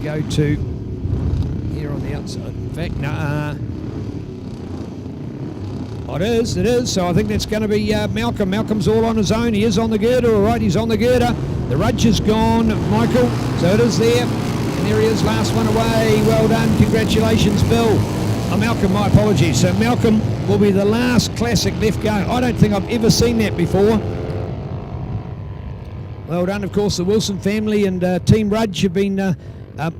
go to here on the outside. In fact, no. It is. So I think that's going to be Malcolm. Malcolm's all on his own. He is on the girder. All right, he's on the girder. The rudge is gone, Michael. So it is there. And there he is, last one away. Well done. Congratulations, Bill. Malcolm, my apologies. So Malcolm will be the last classic left going. I don't think I've ever seen that before. Well done. Of course, the Wilson family and Team Rudge have been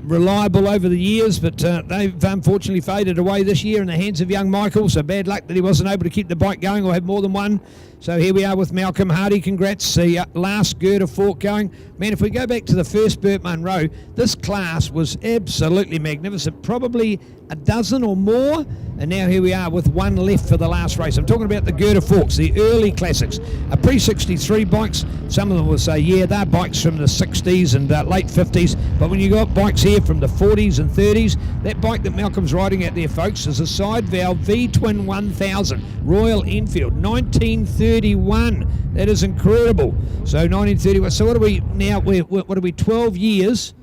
reliable over the years, but they've unfortunately faded away this year in the hands of young Michael, so bad luck that he wasn't able to keep the bike going or have more than one. So here we are with Malcolm Hardy. Congrats, the last girder fork going. Man, if we go back to the first BurtMunro, this class was absolutely magnificent, probably a dozen or more, and now here we are with one left for the last race. I'm talking about the girder forks, the early classics, pre-63 bikes. Some of them will say, yeah, they're bikes from the 60s and late 50s, but when you got bikes here from the 40s and 30s, that bike that Malcolm's riding out there, folks, is a side valve V-Twin 1000 Royal Enfield 1931. That is incredible. So 1931. So what are we now? What are we? 12 years.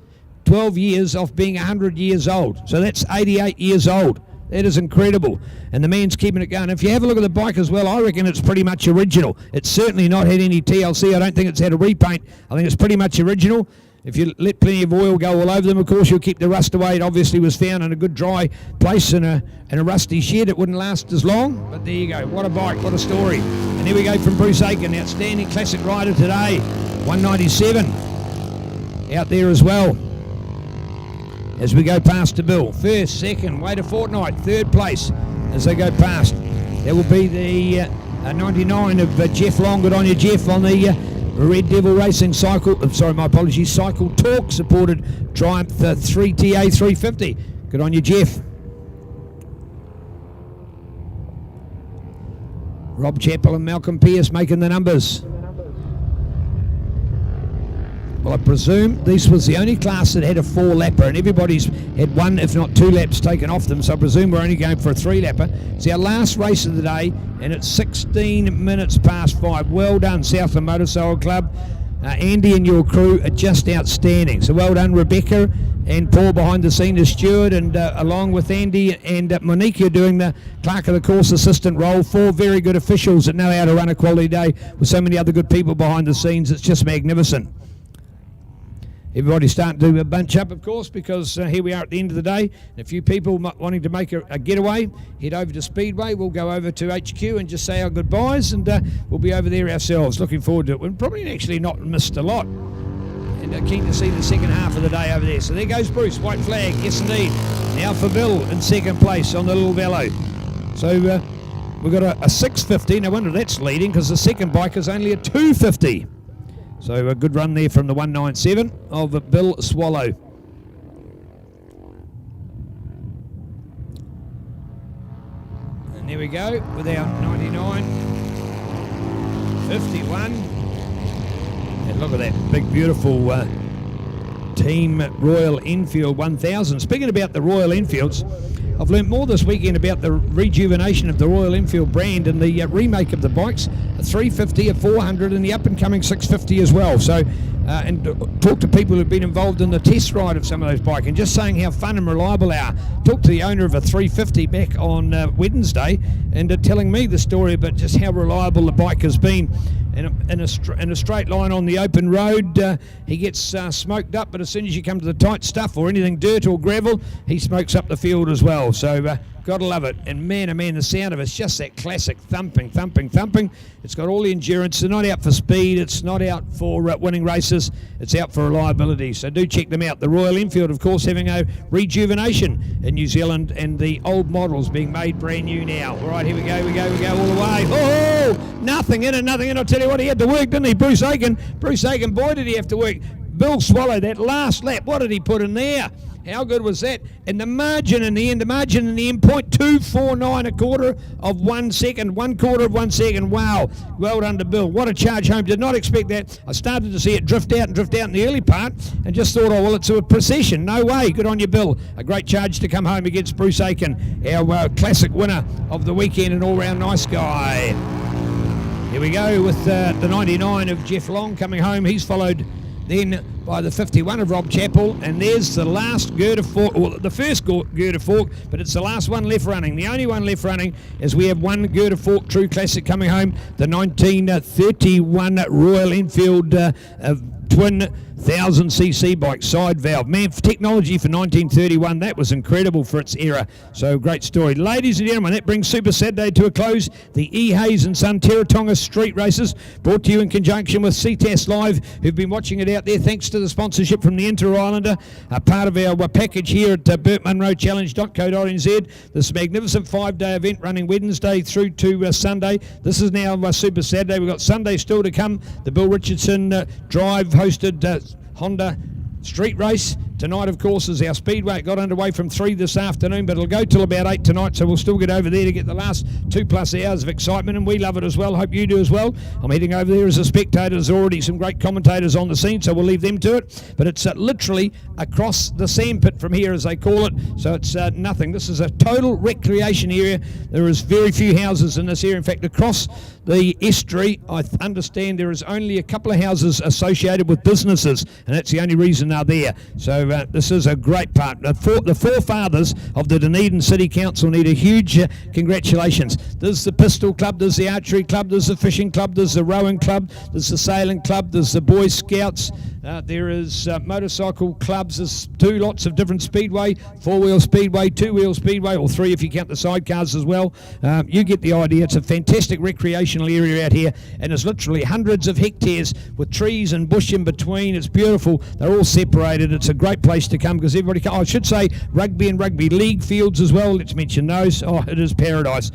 12 years off being 100 years old. So that's 88 years old. That is incredible. And the man's keeping it going. If you have a look at the bike as well, I reckon it's pretty much original. It's certainly not had any TLC. I don't think it's had a repaint. I think it's pretty much original. If you let plenty of oil go all over them, of course, you'll keep the rust away. It obviously was found in a good dry place in a rusty shed. It wouldn't last as long, but there you go. What a bike, what a story. And here we go from Bruce Aiken, outstanding classic rider today. 197 out there as well. As we go past to Bill. First, second, wait a fortnight, third place as they go past. There will be the 99 of Jeff Long. Good on you, Jeff, on the Red Devil Racing Cycle Talk supported Triumph 3TA 350. Good on you, Jeff. Rob Chappell and Malcolm Pearce making the numbers. Well, I presume this was the only class that had a 4-lapper, and everybody's had one, if not 2 laps taken off them, so I presume we're only going for a 3-lapper. It's our last race of the day, and it's 16 minutes past 5. Well done, Southland Motorcycle Club. Andy and your crew are just outstanding. So well done, Rebecca and Paul behind the scene, the steward, and along with Andy and Monique, you're doing the clerk of the course assistant role. 4 very good officials that know how to run a quality day with so many other good people behind the scenes. It's just magnificent. Everybody's starting to bunch up, of course, because here we are at the end of the day. A few people wanting to make a getaway, head over to Speedway. We'll go over to HQ and just say our goodbyes, and we'll be over there ourselves. Looking forward to it. We've probably actually not missed a lot. And keen to see the second half of the day over there. So there goes Bruce, white flag, yes indeed. Now for Bill in second place on the little velo. So we've got a 650. No wonder that's leading, because the second bike is only a 250. So a good run there from the 197 of Bill Swallow. And there we go with our 99, 51. And look at that big, beautiful Team Royal Enfield 1000. Speaking about the Royal Enfields, I've learnt more this weekend about the rejuvenation of the Royal Enfield brand and the remake of the bikes, a 350, a 400 and the up-and-coming 650 as well. So, and talk to people who've been involved in the test ride of some of those bikes and just saying how fun and reliable they are. Talked to the owner of a 350 back on Wednesday and telling me the story about just how reliable the bike has been. In a straight line on the open road, he gets smoked up, but as soon as you come to the tight stuff or anything dirt or gravel, he smokes up the field as well. So gotta love it. And man, oh man, the sound of it's just that classic thumping. It's got all the endurance. It's not out for speed. It's not out for winning races. It's out for reliability. So do check them out. The Royal Enfield, of course, having a rejuvenation in New Zealand, and the old models being made brand new now. All right, here we go all the way. Oh, nothing in it. I'll tell you what, he had to work, didn't he? Bruce Aiken, boy, did he have to work. Bill Swallow, that last lap, what did he put in there? How good was that? And the margin in the end, 0.249, a quarter of 1 second, 1/4 of 1 second. Wow, well done to Bill. What a charge home. Did not expect that. I started to see it drift out in the early part and just thought, oh, well, it's a procession. No way. Good on you, Bill. A great charge to come home against Bruce Aiken, our classic winner of the weekend, an all-round nice guy. Here we go with the 99 of Jeff Long coming home. He's followed then by the 51 of Rob Chappell, and there's the last girder fork, or the first girder fork, but it's the last one left running. The only one left running is we have one girder fork True Classic coming home, the 1931 Royal Enfield twin 1000cc bike, side valve. Man, technology for 1931, that was incredible for its era. So great story. Ladies and gentlemen, that brings Super Saturday to a close. The E. Hayes and Son Teretonga Street Races, brought to you in conjunction with Ctas Live, who've been watching it out there, thanks to the sponsorship from the Inter-Islander, a part of our package here at BurtMunroChallenge.co.nz. This magnificent 5-day event running Wednesday through to Sunday. This is now Super Saturday. We've got Sunday still to come. The Bill Richardson Drive hosted Honda street race. Tonight, of course, is our speedway. It got underway from 3 this afternoon, but it'll go till about 8 tonight, so we'll still get over there to get the last 2+ hours of excitement, and we love it as well. Hope you do as well. I'm heading over there as a spectator. There's already some great commentators on the scene, so we'll leave them to it. But it's literally across the sandpit from here, as they call it, so it's nothing. This is a total recreation area. There is very few houses in this area. In fact, across the estuary, I understand there is only a couple of houses associated with businesses, and that's the only reason they're there. So this is a great part. The forefathers of the Dunedin City Council need a huge congratulations. There's the Pistol Club, there's the Archery Club, there's the Fishing Club, there's the Rowing Club, there's the Sailing Club, there's the Boy Scouts, there is motorcycle clubs, there's 2 lots of different speedway, 4-wheel speedway, 2-wheel speedway, or 3 if you count the sidecars as well. You get the idea. It's a fantastic recreational area out here, and there's literally hundreds of hectares with trees and bush in between. It's beautiful. They're all separated. It's a great place to come because everybody I should say rugby and rugby league fields as well. Let's mention those. Oh, it is paradise.